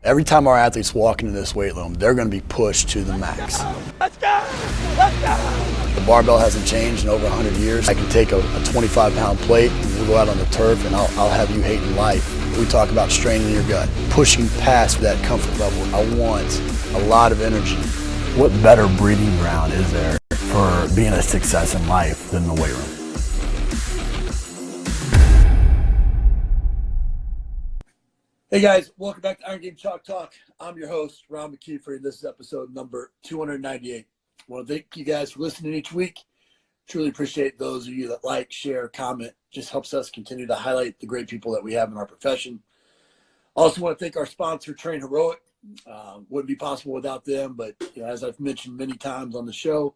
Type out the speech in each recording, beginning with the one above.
Every time our athletes walk into this weight room, they're going to be pushed to the max. Let's go! Let's go! The barbell hasn't changed in over 100 years. I can take a 25-pound plate and we'll go out on the turf and I'll have you hating life. We talk about straining your gut, pushing past that comfort level. I want a lot of energy. What better breeding ground is there for being a success in life than the weight room? Hey guys, welcome back to Iron Game Chalk Talk. I'm your host, Ron McKeefery, and this is episode number 298. I want to thank you guys for listening each week. Truly appreciate those of you that like, share, comment. Just helps us continue to highlight the great people that we have in our profession. Also want to thank our sponsor, Train Heroic. Wouldn't be possible without them, but as I've mentioned many times on the show,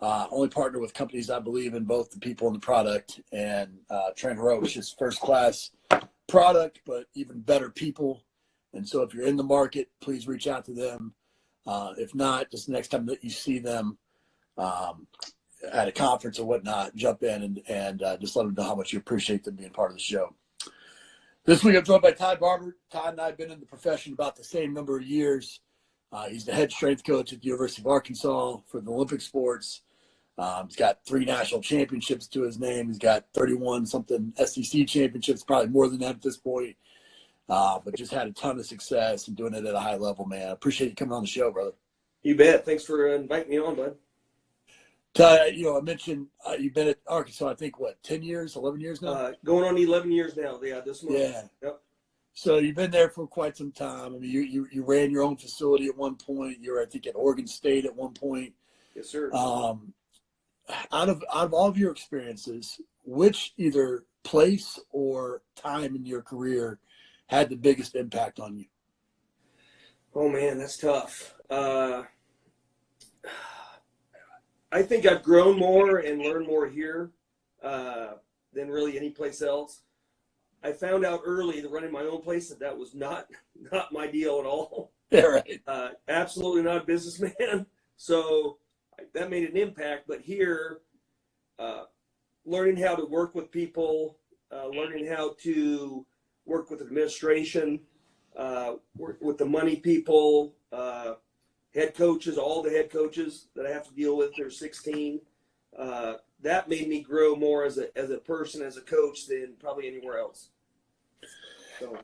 only partner with companies I believe in, both the people and the product. And Train Heroic is just first class product, but even better people. And so if you're in the market, please reach out to them. If not, just the next time that you see them at a conference or whatnot, jump in and just let them know how much you appreciate them being part of the show. This week I'm joined by Todd Barbour. Todd and I have been in the profession about the same number of years. He's the head strength coach at the University of Arkansas for the Olympic sports. He's got 3 national championships to his name. He's got 31-something SEC championships, probably more than that at this point. But just had a ton of success and doing it at a high level, man. I appreciate you coming on the show, brother. You bet. Thanks for inviting me on, bud. I mentioned you've been at Arkansas, I think, 10 years, 11 years now? Going on 11 years now, this month. Yeah. Yep. So you've been there for quite some time. I mean, you ran your own facility at one point. You were, I think, at Oregon State at one point. Yes, sir. Out of all of your experiences, which either place or time in your career had the biggest impact on you? Oh, man, that's tough. I think I've grown more and learned more here than really any place else. I found out early that running my own place that was not my deal at all. Yeah, right. Absolutely not a businessman. So that made an impact. But here, learning how to work with people, learning how to work with administration, work with the money people, head coaches, all the head coaches that I have to deal with, there's 16. That made me grow more as a person, as a coach, than probably anywhere else. So.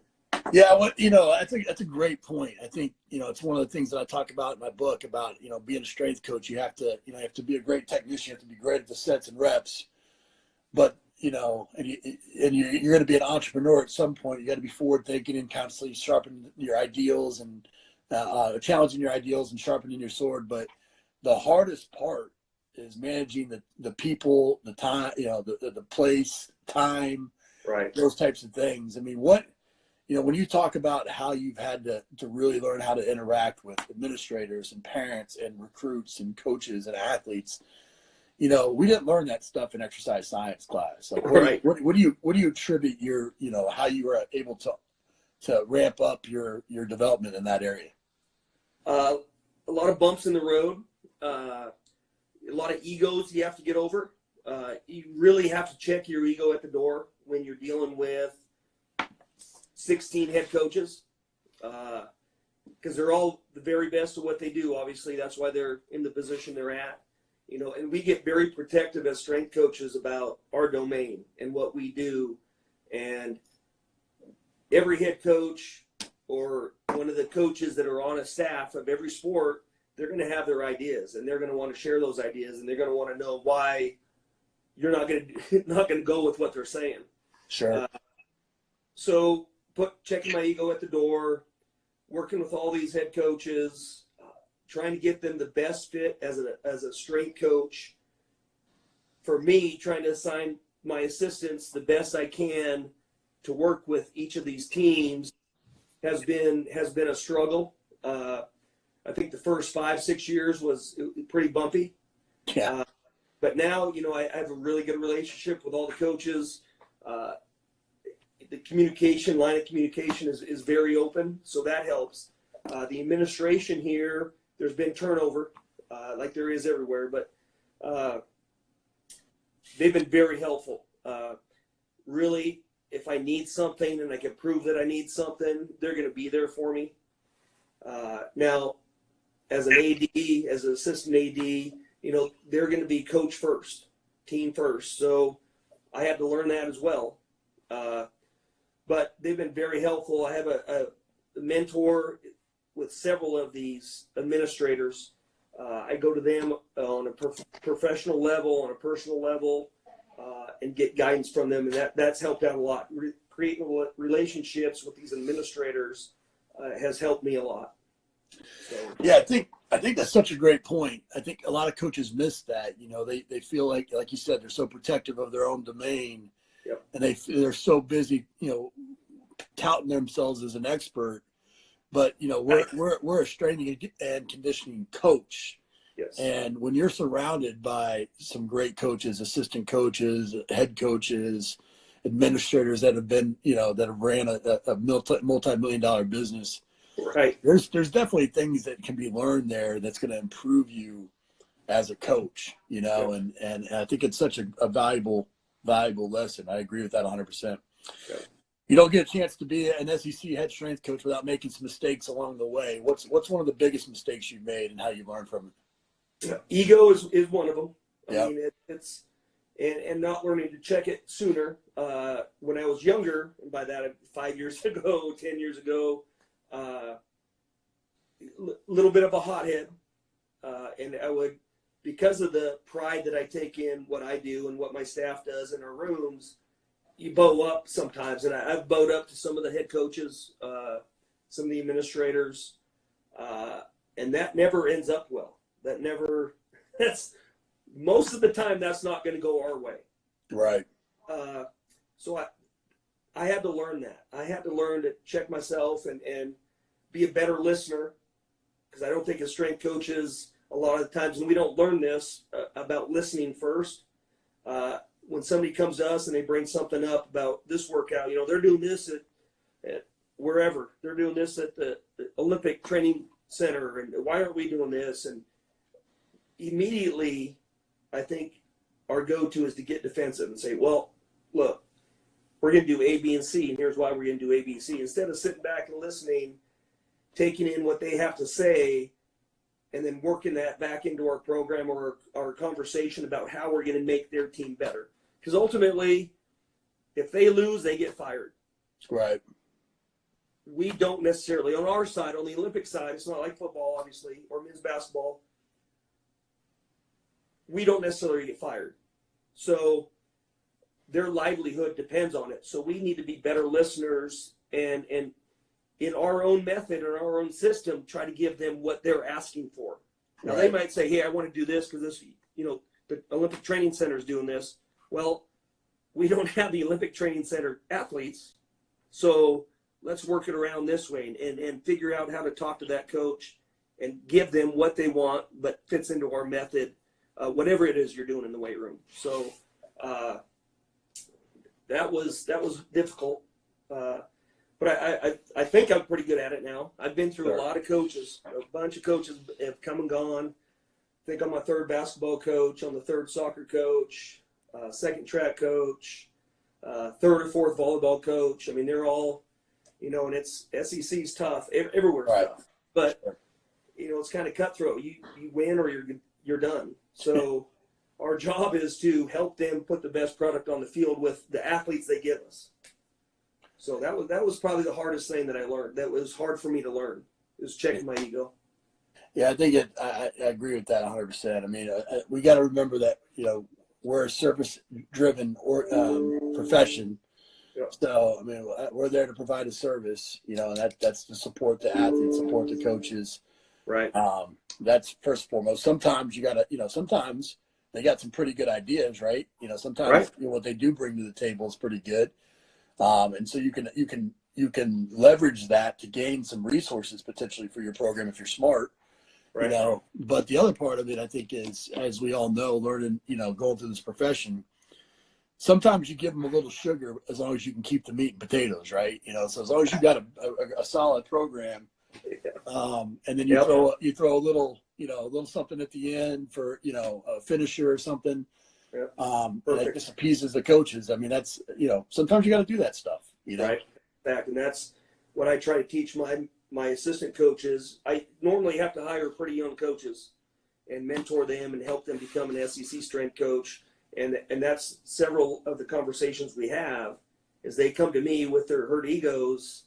Yeah, I think that's a great point. I think, it's one of the things that I talk about in my book about, being a strength coach. You have to be a great technician. You have to be great at the sets and reps. But, and you're going to be an entrepreneur at some point. You got to be forward thinking and constantly sharpening your ideals and challenging your ideals and sharpening your sword. But the hardest part is managing the people, the time, the place, time, right, those types of things. I mean, when you talk about how you've had to really learn how to interact with administrators and parents and recruits and coaches and athletes, we didn't learn that stuff in exercise science class. Like, right. What do you attribute your, how you were able to ramp up your development in that area? A lot of bumps in the road, a lot of egos you have to get over. You really have to check your ego at the door when you're dealing with 16 head coaches, because they're all the very best at what they do. Obviously, that's why they're in the position they're at. And we get very protective as strength coaches about our domain and what we do. And every head coach or one of the coaches that are on a staff of every sport, they're going to have their ideas, and they're going to want to share those ideas, and they're going to want to know why you're not going to go with what they're saying. Sure. So checking my ego at the door, working with all these head coaches, trying to get them the best fit as a strength coach. For me, trying to assign my assistants the best I can to work with each of these teams has been a struggle. I think the first 5-6 years was pretty bumpy. Yeah. But now, I have a really good relationship with all the coaches. The line of communication is very open, so that helps. The administration here, there's been turnover, like there is everywhere, but they've been very helpful. Really, if I need something and I can prove that I need something, they're going to be there for me. Now, as an AD, as an assistant AD, they're going to be coach first, team first. So I had to learn that as well. But they've been very helpful. I have a mentor with several of these administrators. I go to them on a professional level, on a personal level, and get guidance from them. And that's helped out a lot. Creating relationships with these administrators has helped me a lot. So. Yeah, I think that's such a great point. I think a lot of coaches miss that. They feel like you said, they're so protective of their own domain. Yep. And they're so busy, touting themselves as an expert. But we're a strength and conditioning coach. Yes. And when you're surrounded by some great coaches, assistant coaches, head coaches, administrators that have been, that have ran a multi-million-dollar business, right? There's definitely things that can be learned there that's going to improve you as a coach, and I think it's such a valuable lesson. I agree with that 100%. Yeah. You don't get a chance to be an SEC head strength coach without making some mistakes along the way. What's one of the biggest mistakes you've made and how you learned from it? Yeah. Ego is one of them. Yeah. I mean, it's and not learning to check it sooner. When I was younger, and by that 5 years ago, 10 years ago, little bit of a hothead, and I would, because of the pride that I take in what I do and what my staff does in our rooms, you bow up sometimes, and I've bowed up to some of the head coaches, some of the administrators, and that never ends up well. That's most of the time that's not going to go our way. Right. So I had to learn that. I had to learn to check myself and be a better listener, because I don't think as strength coaches, a lot of the times, and we don't learn this about listening first. When somebody comes to us and they bring something up about this workout, they're doing this at wherever. They're doing this at the Olympic Training Center, and why aren't we doing this? And immediately, I think our go-to is to get defensive and say, well, look, we're going to do A, B, and C, and here's why we're going to do A, B, and C. Instead of sitting back and listening, taking in what they have to say, and then working that back into our program or our conversation about how we're going to make their team better. Because ultimately, if they lose, they get fired. Right. We don't necessarily, on our side, on the Olympic side, it's not like football, obviously, or men's basketball, we don't necessarily get fired. So their livelihood depends on it. So we need to be better listeners and in our own method or our own system, try to give them what they're asking for. Now, They might say, hey, I want to do this because this, the Olympic Training Center is doing this. Well, we don't have the Olympic Training Center athletes, so let's work it around this way and figure out how to talk to that coach and give them what they want, but fits into our method, whatever it is you're doing in the weight room. So that was difficult. But I think I'm pretty good at it now. I've been through a lot of coaches. A bunch of coaches have come and gone. I think I'm my third basketball coach. I'm the third soccer coach, second track coach, third or fourth volleyball coach. I mean, they're all, and it's SEC's tough. Everywhere's tough. But, it's kind of cutthroat. You win or you're done. So our job is to help them put the best product on the field with the athletes they give us. So that was probably the hardest thing that I learned. That was hard for me to learn, is checking my ego. Yeah, I think I agree with that 100%. I mean, we got to remember that, we're a service-driven profession. Yeah. So, I mean, we're there to provide a service, and that's to support the athletes, support the coaches. Right. That's first and foremost. Sometimes you got to, sometimes they got some pretty good ideas, right? Sometimes what they do bring to the table is pretty good. And so you can leverage that to gain some resources potentially for your program if you're smart, right. But the other part of it, I think, is, as we all know, learning, going through this profession, sometimes you give them a little sugar as long as you can keep the meat and potatoes, right? So as long as you got a solid program, and then you throw a little, a little something at the end for, a finisher or something. Yep. That just appeases the coaches. I mean, that's, sometimes you got to do that stuff, Right. And that's what I try to teach my my assistant coaches, I normally have to hire pretty young coaches and mentor them and help them become an SEC strength coach. And that's several of the conversations we have is they come to me with their hurt egos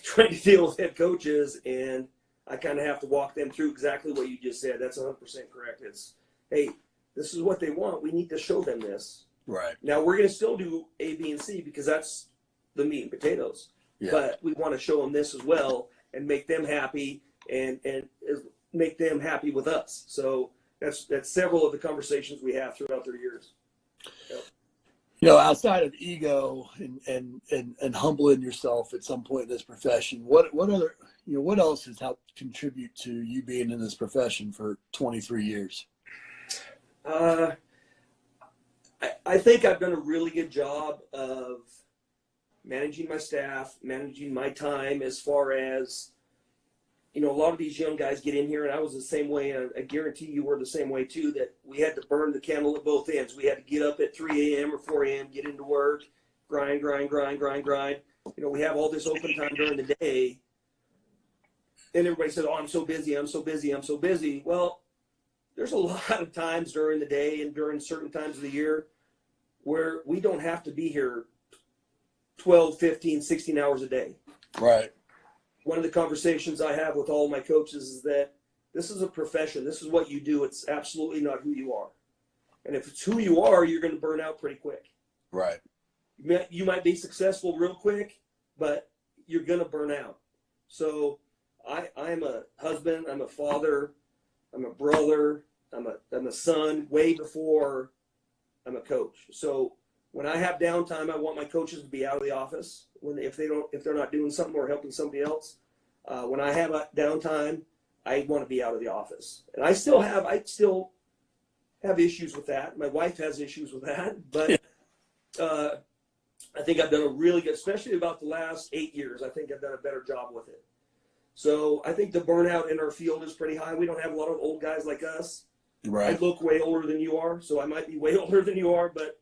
trying to deal with head coaches, and I kind of have to walk them through exactly what you just said. That's 100% correct. It's, hey, this is what they want. We need to show them this. Right. Now, we're going to still do A, B, and C because that's the meat and potatoes. Yeah. But we want to show them this as well and make them happy and make them happy with us. So that's several of the conversations we have throughout their years. Yep. You know, outside of ego and humbling yourself at some point in this profession, what other, you know, what else has helped contribute to you being in this profession for 23 years? I think I've done a really good job of managing my staff, managing my time as far as, you know, a lot of these young guys get in here, and I was the same way, and I guarantee you were the same way too, that we had to burn the candle at both ends. We had to get up at 3 a.m. or 4 a.m., get into work, grind. You know, we have all this open time during the day, and everybody says, oh, I'm so busy. Well, there's a lot of times during the day and during certain times of the year where we don't have to be here 12, 15, 16 hours a day. Right. One of the conversations I have with all my coaches is that this is a profession. This is what you do. It's absolutely not who you are. And if it's who you are, you're going to burn out pretty quick. Right. You might be successful real quick, but you're going to burn out. So I'm a husband. I'm a father. I'm a brother. I'm a son way before I'm a coach. So when I have downtime, I want my coaches to be out of the office. If they're not doing something or helping somebody else, when I have a downtime, I want to be out of the office. And I still have issues with that. My wife has issues with that, but I think I've done a really good, especially about the last 8 years. I think I've done a better job with it. So I think the burnout in our field is pretty high. We don't have a lot of old guys like us. Right. I look way older than you are, so I might be way older than you are, but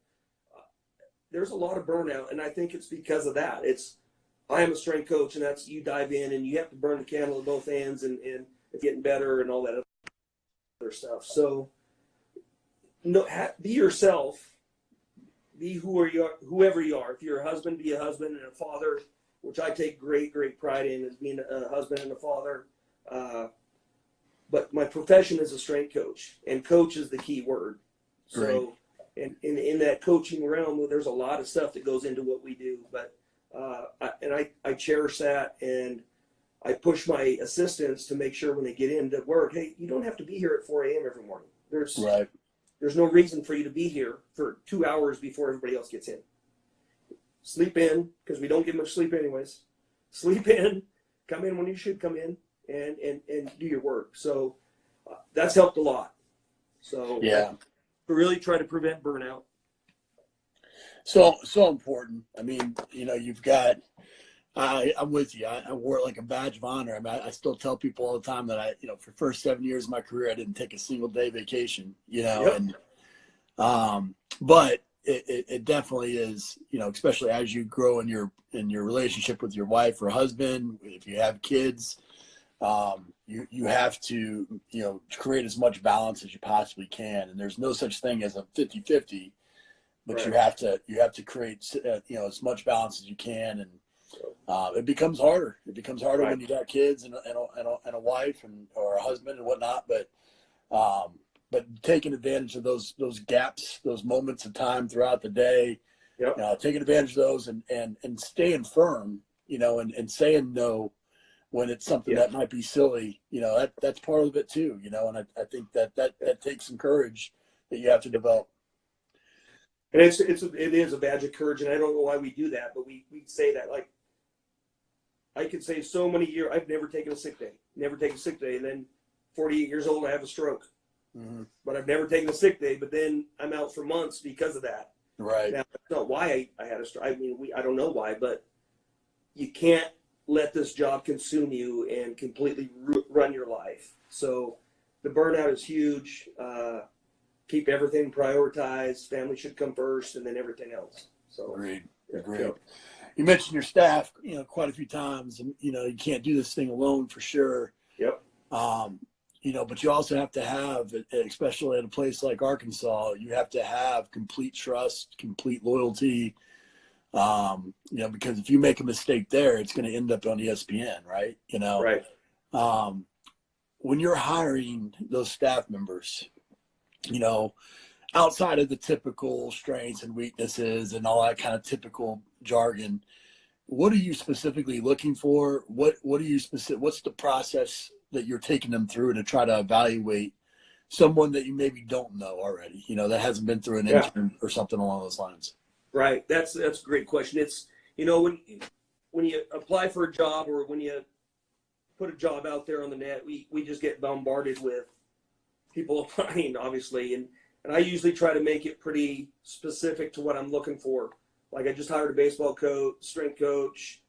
there's a lot of burnout, and I think it's because of that. I am a strength coach, and that's you dive in, and you have to burn the candle at both ends, and it's getting better and all that other stuff. So be yourself. Be whoever you are. If you're a husband, be a husband and a father, which I take great pride in as being a husband and a father. But my profession is a strength coach, and coach is the key word. So, right. And in that coaching realm, there's a lot of stuff that goes into what we do. But I cherish that, and I push my assistants to make sure when they get into work, hey, you don't have to be here at 4 a.m. every morning. There's no reason for you to be here for 2 hours before everybody else gets in. Sleep in, because we don't get much sleep anyways. Sleep in, come in when you should come in, and do your work. So that's helped a lot. So yeah, we really try to prevent burnout. So important. I mean, you know, you've got. I'm with you. I wore it like a badge of honor. I mean, I still tell people all the time that for the first 7 years of my career, I didn't take a single day vacation. Yep. And but it definitely is. Especially as you grow in your relationship with your wife or husband, if you have kids, you have to create as much balance as you possibly can. And there's no such thing as a 50-50, but right. you have to create as much balance as you can. And it becomes harder. It becomes harder right. when you got kids and a wife or a husband and whatnot. But taking advantage of those gaps, those moments of time throughout the day, yep. Taking advantage of those and staying firm, and saying no when it's something yep. that might be silly, that's part of it too, and I think that takes some courage that you have to develop. And it is a badge of courage, and I don't know why we do that, but we say that. Like, I could say so many years, I've never taken a sick day, and then 48 years old, I have a stroke. Mm-hmm. But I've never taken a sick day, but then I'm out for months because of that. Right. Now, that's not why I had a stroke. I mean, I don't know why, but you can't let this job consume you and completely run your life. So the burnout is huge. Keep everything prioritized. Family should come first, and then everything else. So agreed. You mentioned your staff, quite a few times, and you can't do this thing alone for sure. Yep. But you also have to have, especially at a place like Arkansas, you have to have complete trust, complete loyalty. Because if you make a mistake there, it's going to end up on ESPN, right? Right. When you're hiring those staff members, outside of the typical strengths and weaknesses and all that kind of typical jargon, what are you specifically looking for? What's the process that you're taking them through to try to evaluate someone that you maybe don't know already, that hasn't been through an intern or something along those lines? Right. That's a great question. It's, when you apply for a job or when you put a job out there on the net, we just get bombarded with people applying, obviously. And I usually try to make it pretty specific to what I'm looking for. Like I just hired a baseball coach, strength coach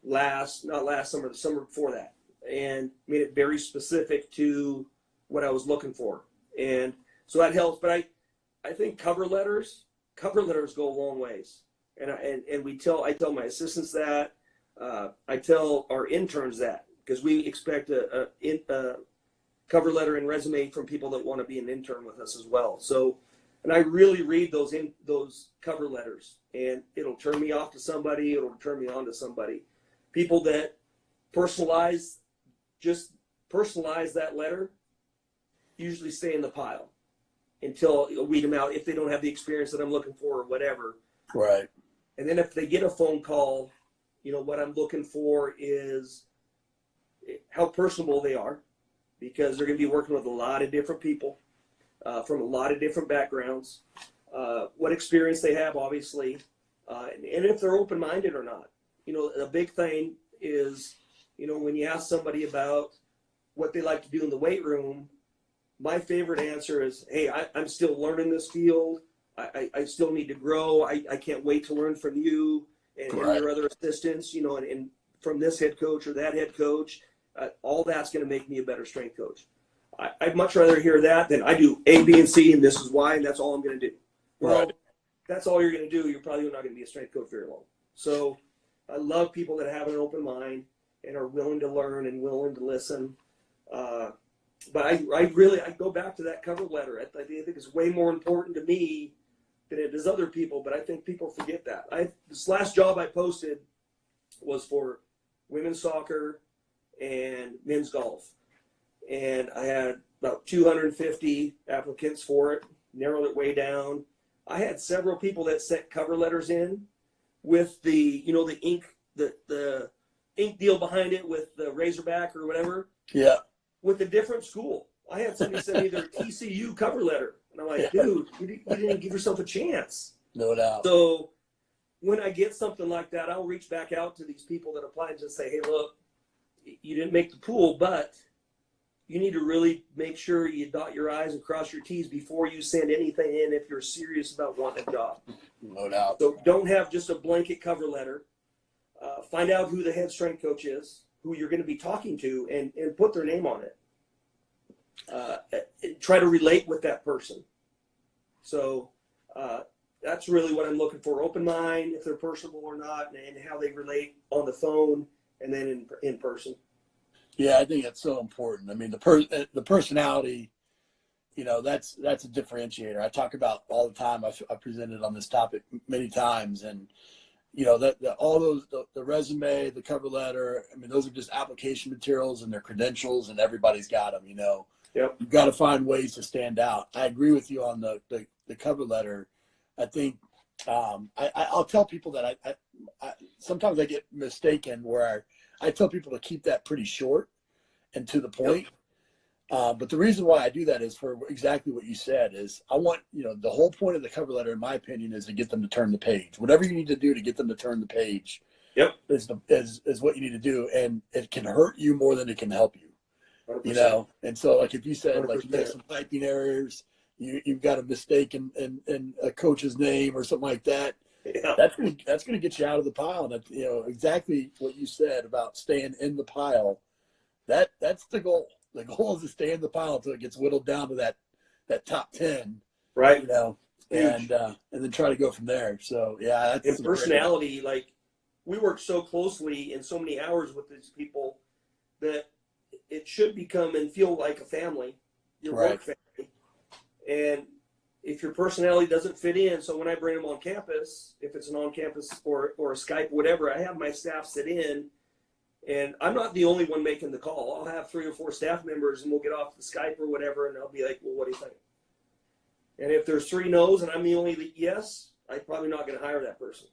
not last summer, the summer before that, and made it very specific to what I was looking for. And so that helps. But I think cover letters go a long ways. And I tell my assistants that, I tell our interns that, because we expect a cover letter and resume from people that want to be an intern with us as well. So, and I really read those cover letters, and it'll turn me off to somebody, it'll turn me on to somebody. People that personalize that letter usually stay in the pile until I weed them out if they don't have the experience that I'm looking for or whatever. Right. And then if they get a phone call, what I'm looking for is how personable they are, because they're going to be working with a lot of different people from a lot of different backgrounds, what experience they have, obviously, and if they're open-minded or not. A big thing is, when you ask somebody about what they like to do in the weight room, my favorite answer is, hey, I'm still learning this field. I still need to grow. I can't wait to learn from you and your other assistants, and from this head coach or that head coach. All that's going to make me a better strength coach. I'd much rather hear that than I do A, B, and C, and this is why, and that's all I'm going to do. Well, that's all you're going to do. You're probably not going to be a strength coach very long. So I love people that have an open mind and are willing to learn and willing to listen. But I go back to that cover letter. I think it's way more important to me than it is other people, but I think people forget that. This last job I posted was for women's soccer and men's golf. And I had about 250 applicants for it, narrowed it way down. I had several people that sent cover letters in with the ink deal behind it with the Razorback or whatever. Yeah. With a different school. I had somebody send me their TCU cover letter. And I'm like, dude, you didn't give yourself a chance. No doubt. So when I get something like that, I'll reach back out to these people that applied and just say, hey, look, you didn't make the pool, but you need to really make sure you dot your I's and cross your T's before you send anything in if you're serious about wanting a job. No doubt. So don't have just a blanket cover letter. Find out who the head strength coach is, who you're going to be talking to, and put their name on it. Try to relate with that person. So that's really what I'm looking for. Open mind, if they're personable or not, and how they relate on the phone and then in person. Yeah, I think that's so important. I mean, the personality, that's a differentiator. I talk about all the time. I've presented on this topic many times, and all those, the resume, the cover letter, I mean, those are just application materials and their credentials, and everybody's got them. Yep. You've got to find ways to stand out. I agree with you on the cover letter. I think I'll tell people that I sometimes I get mistaken where I tell people to keep that pretty short and to the point. Yep. But the reason why I do that is for exactly what you said is I want, the whole point of the cover letter, in my opinion, is to get them to turn the page. Whatever you need to do to get them to turn the page is what you need to do. And it can hurt you more than it can help you, 100%. And so like if you said, like 100%. you make some typing errors, you've got a mistake in a coach's name or something like that. Yeah. That's gonna get you out of the pile. And exactly what you said about staying in the pile. That's the goal. The goal is to stay in the pile until it gets whittled down to that top 10. Right. And then try to go from there. So yeah, that's and personality, like we work so closely and so many hours with these people that it should become and feel like a family, your Right. work family. And if your personality doesn't fit in, so when I bring them on campus, if it's an on-campus or a Skype, whatever, I have my staff sit in, and I'm not the only one making the call. I'll have 3 or 4 staff members, and we'll get off the Skype or whatever, and I'll be like, well, what do you think? And if there's 3 no's and I'm the only yes, I'm probably not going to hire that person.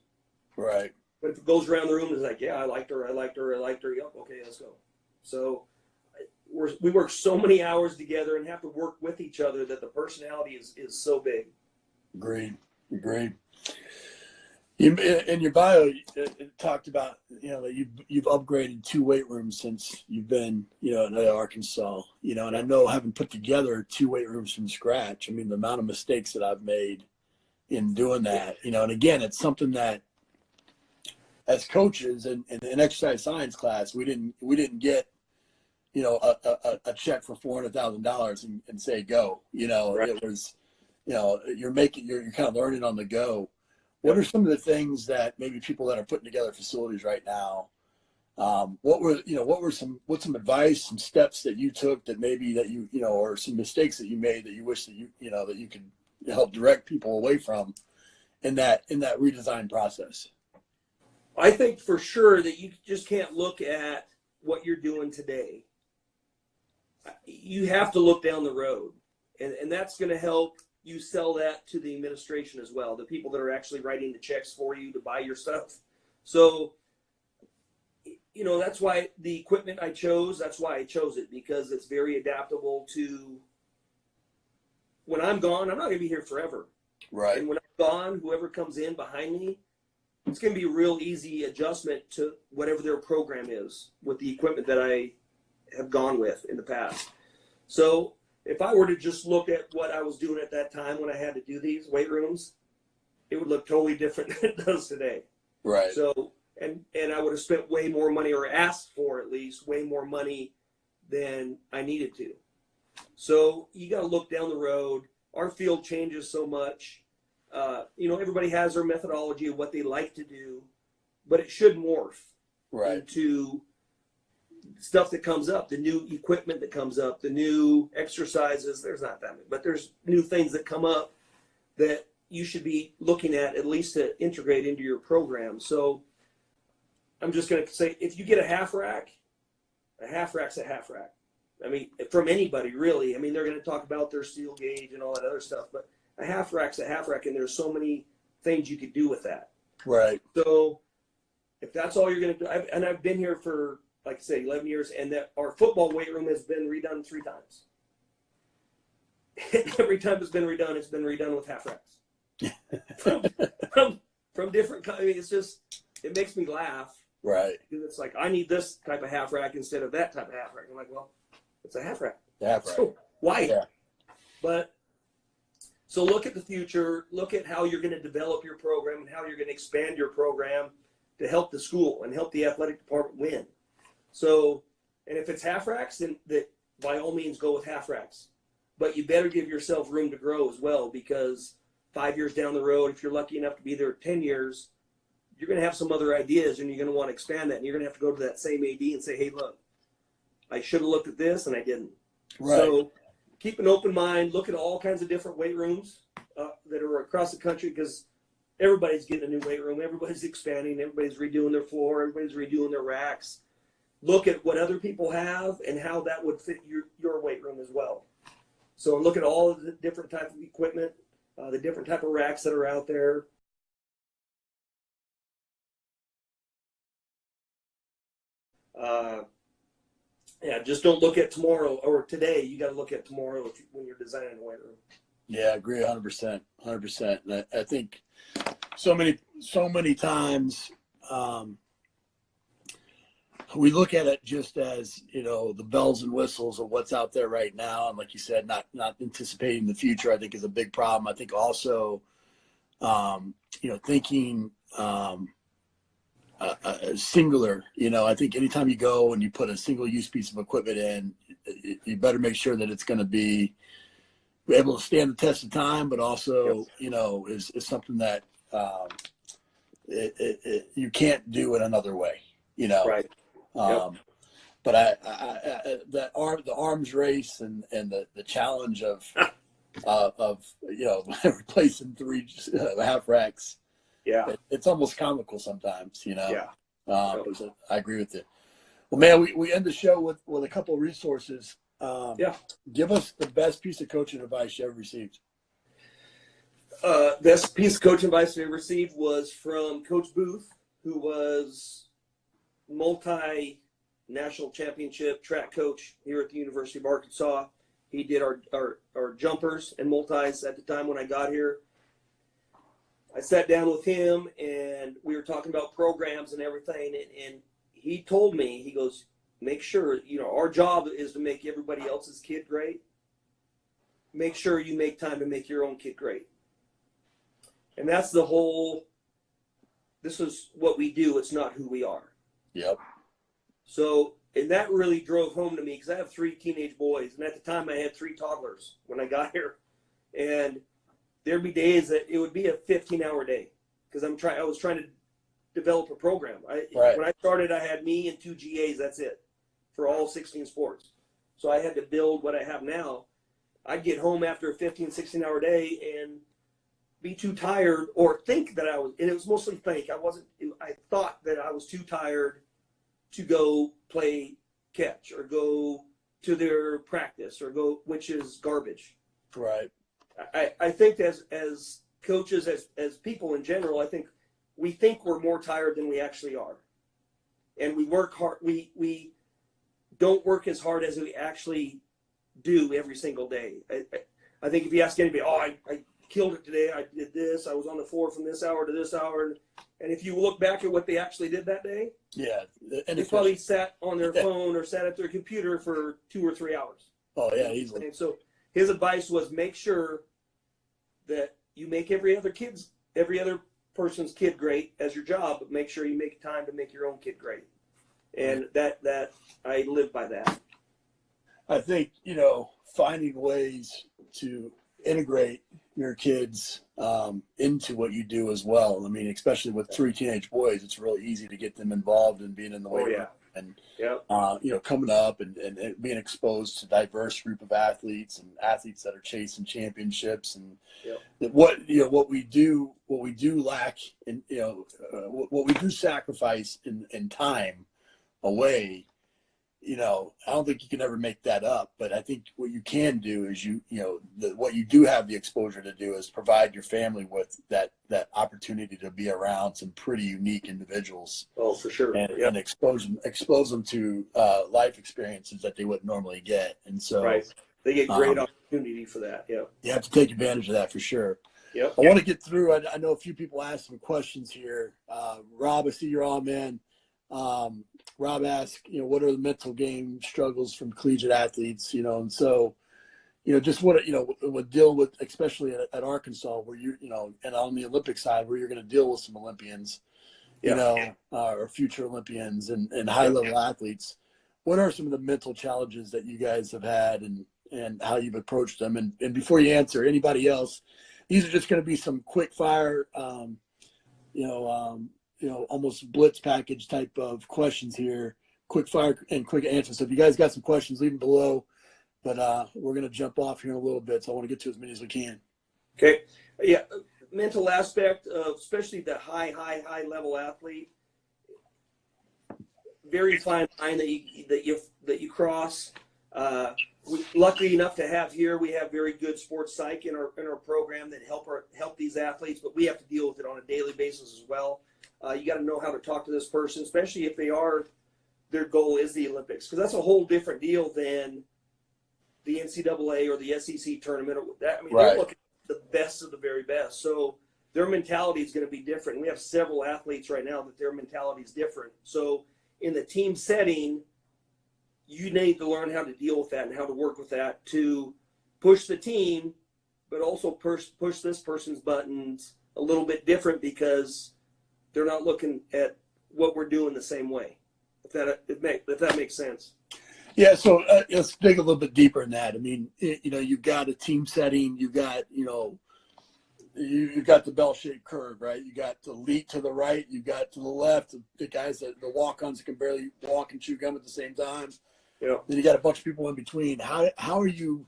Right. But if it goes around the room, it's like, yeah, I liked her. Yep, okay, let's go. So we work so many hours together and have to work with each other that the personality is so big. Agreed. In your bio, it talked about, that you've upgraded 2 weight rooms since you've been, in Arkansas, and I know having put together 2 weight rooms from scratch, I mean, the amount of mistakes that I've made in doing that, and again, it's something that as coaches in exercise science class, we didn't get, a check for $400,000 and say, go, Right. It was, you're kind of learning on the go. What are some of the things that maybe people that are putting together facilities right now, what's some advice, some steps that you took that maybe that you or some mistakes that you made that you wish that that you could help direct people away from in that redesign process? I think for sure that you just can't look at what you're doing today. You have to look down the road, and that's going to help you sell that to the administration as well, the people that are actually writing the checks for you to buy your stuff. So, that's why the equipment I chose it, because it's very adaptable to when I'm gone. I'm not going to be here forever. Right. And when I'm gone, whoever comes in behind me, it's going to be a real easy adjustment to whatever their program is with the equipment that I have gone with in the past. So if I were to just look at what I was doing at that time when I had to do these weight rooms, it would look totally different than it does today. Right. So, and I would have spent way more money, or asked for at least way more money than I needed to. So you got to look down the road. Our field changes so much. Everybody has their methodology of what they like to do, but it should morph into stuff that comes up, the new equipment that comes up, the new exercises. There's not that many, but there's new things that come up that you should be looking at least to integrate into your program. So I'm just going to say, if you get a half rack's a half rack. I mean, from anybody really. I mean, they're going to talk about their steel gauge and all that other stuff, but a half rack's a half rack, and there's so many things you could do with that. Right. So if that's all you're going to do, I've been here for, like I say, 11 years, and that our football weight room has been redone 3 times. Every time it's been redone with half racks. from different, I mean, it makes me laugh. Right. Because it's like, I need this type of half rack instead of that type of half rack. I'm like, well, it's a half rack. Half rack. So why? Yeah. But so look at the future, look at how you're going to develop your program and how you're going to expand your program to help the school and help the athletic department win. So, and if it's half racks, then by all means go with half racks. But you better give yourself room to grow as well, because 5 years down the road, if you're lucky enough to be there 10 years, you're going to have some other ideas and you're going to want to expand that. And you're going to have to go to that same AD and say, hey, look, I should have looked at this and I didn't. Right. So keep an open mind, look at all kinds of different weight rooms that are across the country, because everybody's getting a new weight room. Everybody's expanding. Everybody's redoing their floor. Everybody's redoing their racks. Look at what other people have and how that would fit your weight room as well. So look at all of the different type of equipment, the different type of racks that are out there. Just don't look at tomorrow or today. You got to look at tomorrow when you're designing a weight room. Yeah, I agree 100%. 100%. And I think so many times we look at it just as, the bells and whistles of what's out there right now. And like you said, not anticipating the future, I think, is a big problem. I think also, thinking singular, I think anytime you go and you put a single use piece of equipment in, you better make sure that it's going to be able to stand the test of time, but also, is something that, you can't do it another way, Right. But the arms race and the challenge of replacing 3 half racks. Yeah. It's almost comical sometimes, Yeah. But I agree with you. Well, man, we end the show with a couple of resources. Give us the best piece of coaching advice you ever received. Best piece of coaching advice I ever received was from Coach Booth, who was multi-national championship track coach here at the University of Arkansas. He did our jumpers and multis at the time when I got here. I sat down with him and we were talking about programs and everything. And he told me, he goes, make sure, our job is to make everybody else's kid great. Make sure you make time to make your own kid great. And that's this is what we do. It's not who we are. Yep. So, and that really drove home to me because I have 3 teenage boys. And at the time I had 3 toddlers when I got here. And there'd be days that it would be a 15-hour day because I was trying to develop a program. When I started, I had me and 2 GAs. That's it for all 16 sports. So I had to build what I have now. I'd get home after a 15, 16-hour day and be too tired or think that and it was mostly think. I thought that I was too tired to go play catch or go to their practice or go, which is garbage. Right. I think as coaches, as people in general, I think we think we're more tired than we actually are. And we work hard. We don't work as hard as we actually do every single day. I think if you ask anybody, I killed it today. I did this. I was on the floor from this hour to this hour. And if you look back at what they actually did that day, they probably sat on their phone or sat at their computer for 2 or 3 hours. Oh, yeah, easily. And so his advice was make sure that you make every other person's kid great as your job, but make sure you make time to make your own kid great. And that I live by that. I think, finding ways to integrate your kids into what you do as well. I mean, especially with 3 teenage boys, it's really easy to get them involved in being in the weight room and coming up and being exposed to diverse group of athletes and athletes that are chasing championships and what we do lack in what we do sacrifice in time away. I don't think you can ever make that up, but I think what you can do is what you do have the exposure to do is provide your family with that opportunity to be around some pretty unique individuals. Oh, for sure. And expose them to life experiences that they wouldn't normally get. And so they get great opportunity for that. Yeah. You have to take advantage of that for sure. Yep. I want to get through. I know a few people asked some questions here. Rob, I see you're on, man. Rob asked, what are the mental game struggles from collegiate athletes, and so, just what, would deal with, especially at Arkansas where and on the Olympic side where you're going to deal with some Olympians, or future Olympians and high level athletes. What are some of the mental challenges that you guys have had and how you've approached them? And before you answer anybody else, these are just going to be some quick fire, almost blitz package type of questions here, quick fire and quick answers. So if you guys got some questions, leave them below, but we're going to jump off here in a little bit. So I want to get to as many as we can. Okay. Yeah. Mental aspect of, especially the high level athlete, very fine line that you cross. We're lucky enough to have here. We have very good sports psych in our program that help these athletes, but we have to deal with it on a daily basis as well. You got to know how to talk to this person, especially if their goal is the Olympics, because that's a whole different deal than the NCAA or the SEC tournament. They're looking at the best of the very best. So their mentality is going to be different. We have several athletes right now that their mentality is different. So in the team setting, you need to learn how to deal with that and how to work with that to push the team, but also push this person's buttons a little bit different because they're not looking at what we're doing the same way. If that makes sense. Yeah. So let's dig a little bit deeper in that. I mean, you've got a team setting, you've got, you've got the bell-shaped curve, right? You got the elite to the right, you got to the left, the guys that the walk-ons that can barely walk and chew gum at the same time. Yeah. Then you got a bunch of people in between. How are you?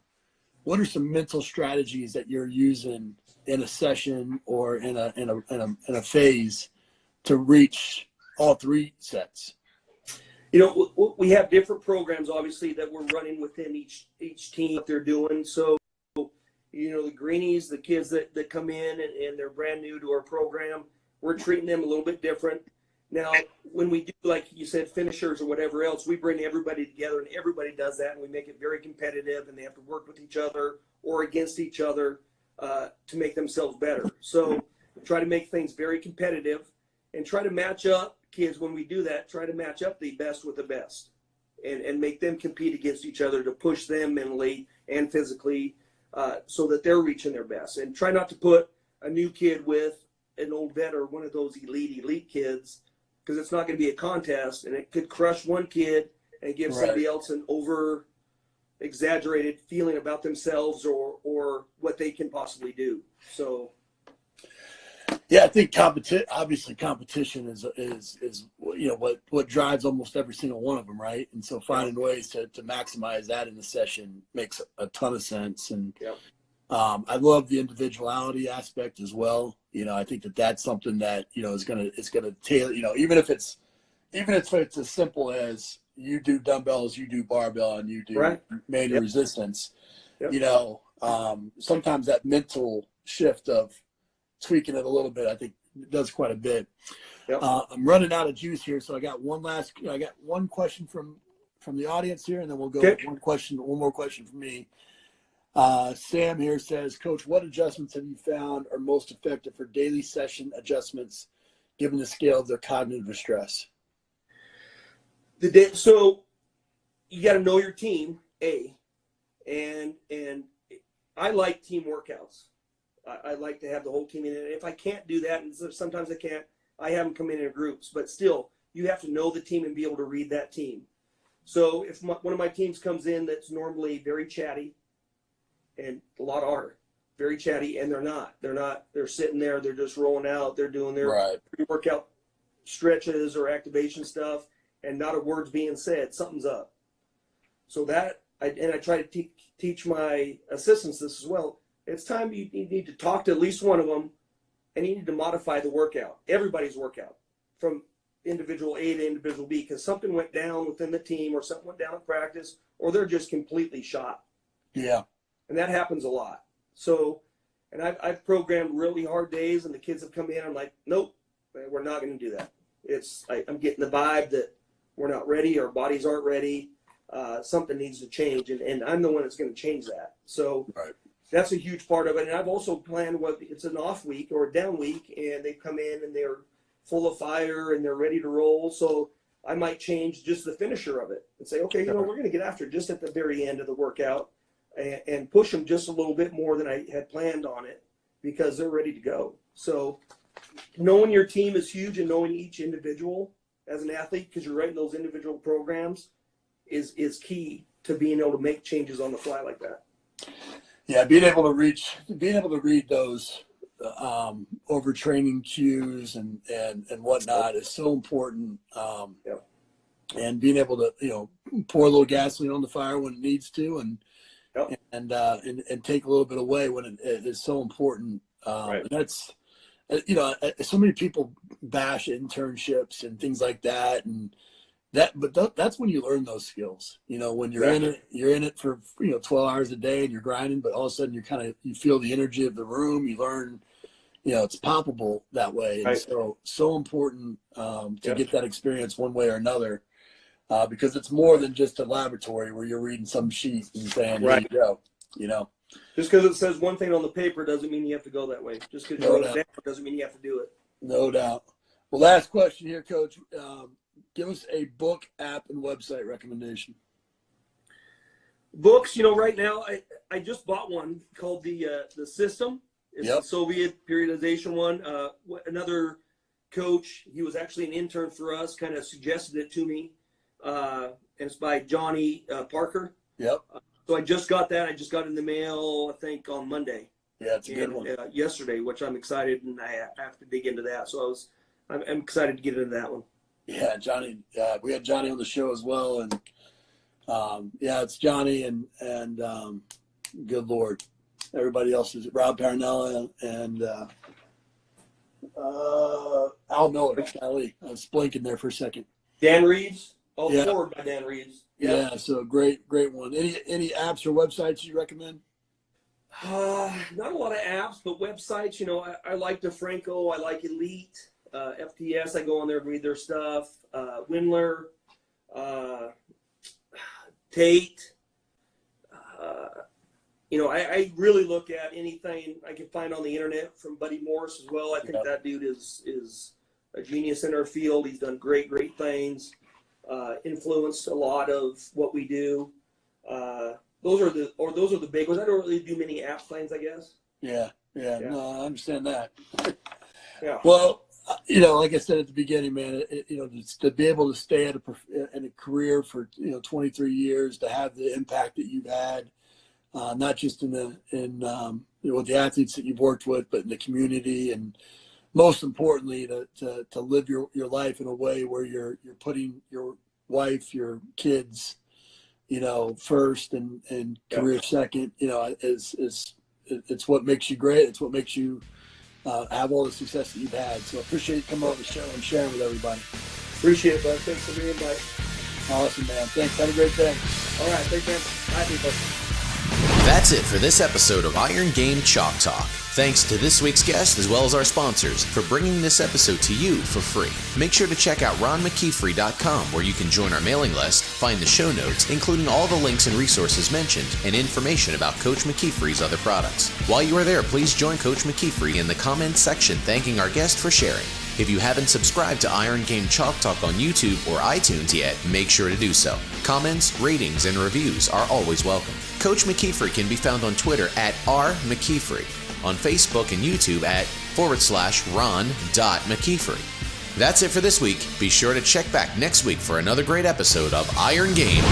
What are some mental strategies that you're using in a session or in a phase to reach all three sets? You know, we have different programs, obviously, that we're running within each team that they're doing. So, you know, the greenies, the kids that come in and they're brand new to our program, we're treating them a little bit different. Now, when we do, like you said, finishers or whatever else, we bring everybody together and everybody does that, and we make it very competitive, and they have to work with each other or against each other to make themselves better. So try to make things very competitive and try to match up kids. When we do that, try to match up the best with the best and make them compete against each other to push them mentally and physically so that they're reaching their best. And try not to put a new kid with an old vet or one of those elite kids, because it's not going to be a contest, and it could crush one kid and give somebody else an over exaggerated feeling about themselves or what they can possibly do. So yeah, I think competition is you know what drives almost every single one of them, right? And so finding ways to maximize that in the session makes a ton of sense. And I love the individuality aspect as well. You know, I think that's something that, you know, is gonna tailor, you know, even if it's as simple as you do dumbbells, you do barbell, and you do main resistance. You know, sometimes that mental shift of tweaking it a little bit, I think, does quite a bit. I'm running out of juice here, so I got one question from the audience here, and then we'll go one more question from me. Sam here says, Coach, what adjustments have you found are most effective for daily session adjustments given the scale of their cognitive distress? So you got to know your team, and I like team workouts. I like to have the whole team in it. If I can't do that, and sometimes I can't, I have them come in groups. But still, you have to know the team and be able to read that team. So if one of my teams comes in that's normally very chatty, and a lot are very chatty, and they're sitting there, they're just rolling out, they're doing their pre-workout stretches or activation stuff, and not a word's being said, something's up. So I try to teach my assistants this as well. It's time you need to talk to at least one of them, and you need to modify the workout, everybody's workout, from individual A to individual B, because something went down within the team or something went down in practice, or they're just completely shot. Yeah. And that happens a lot. So, and I've programmed really hard days, and the kids have come in, I'm like, nope, we're not going to do that. I'm getting the vibe that we're not ready, our bodies aren't ready, something needs to change, and I'm the one that's going to change that. So that's a huge part of it. And I've also planned what it's an off week or a down week, and they come in and they're full of fire and they're ready to roll. So I might change just the finisher of it and say, okay, you know, we're going to get after it just at the very end of the workout and push them just a little bit more than I had planned on it, because they're ready to go. So knowing your team is huge, and knowing each individual as an athlete, because you're writing those individual programs, is key to being able to make changes on the fly like that. Yeah, being able to read those overtraining cues and whatnot is so important. And being able to, you know, pour a little gasoline on the fire when it needs to, and take a little bit away when it is so important. And that's, you know, so many people bash internships and things like that, but that's when you learn those skills. You know, when you're in it for, you know, 12 hours a day and you're grinding, but all of a sudden you feel the energy of the room. You learn, you know, it's palpable that way. And so important to get that experience one way or another, because it's more than just a laboratory where you're reading some sheet and saying, here you go, you know. Just because it says one thing on the paper doesn't mean you have to go that way. Just because you wrote it down doesn't mean you have to do it. No doubt. Well, last question here, Coach. Give us a book, app, and website recommendation. Books, you know, right now I just bought one called The System. It's the Soviet periodization one. Another coach, he was actually an intern for us, kind of suggested it to me. And it's by Johnny Parker. So I just got that. I just got it in the mail, I think, on Monday. Yeah, it's a good one. Yesterday, which I'm excited, and I have to dig into that. So I'm excited to get into that one. Yeah, Johnny. We had Johnny on the show as well, and it's Johnny and good Lord, everybody else is Rob Parinella and Al Miller. Ali, I was blinking there for a second. Dan Reeves, forward by Dan Reeves. Yep. Yeah, so great one. Any apps or websites you recommend? Not a lot of apps, but websites. You know, I like DeFranco. I like Elite, FPS. I go on there and read their stuff. Windler, Tate. I really look at anything I can find on the internet from Buddy Morris as well. I think that dude is a genius in our field. He's done great things. Influenced a lot of what we do. Those are the big ones. I don't really do many app things, I guess. Yeah. No, I understand that. Yeah. Well, like I said at the beginning, man, to be able to stay in a career for 23 years, to have the impact that you've had, not just with the athletes that you've worked with, but in the community, and most importantly, to live your life in a way where you're putting your wife, your kids, first and career second. It's what makes you great. It's what makes you have all the success that you've had. So I appreciate you coming on the show and sharing with everybody. Appreciate it, bud. Thanks for the invite. Awesome, man. Thanks. Have a great day. All right. Thanks, man. Bye, people. That's it for this episode of Iron Game Chalk Talk. Thanks to this week's guest as well as our sponsors for bringing this episode to you for free. Make sure to check out ronmckeefery.com, where you can join our mailing list, find the show notes, including all the links and resources mentioned, and information about Coach McKeefery's other products. While you are there, please join Coach McKeefery in the comments section thanking our guest for sharing. If you haven't subscribed to Iron Game Chalk Talk on YouTube or iTunes yet, make sure to do so. Comments, ratings, and reviews are always welcome. Coach McKeefery can be found on Twitter at @RMcKeefery, on Facebook and YouTube at /Ron.McKeefery. That's it for this week. Be sure to check back next week for another great episode of Iron Game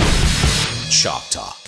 Chalk Talk.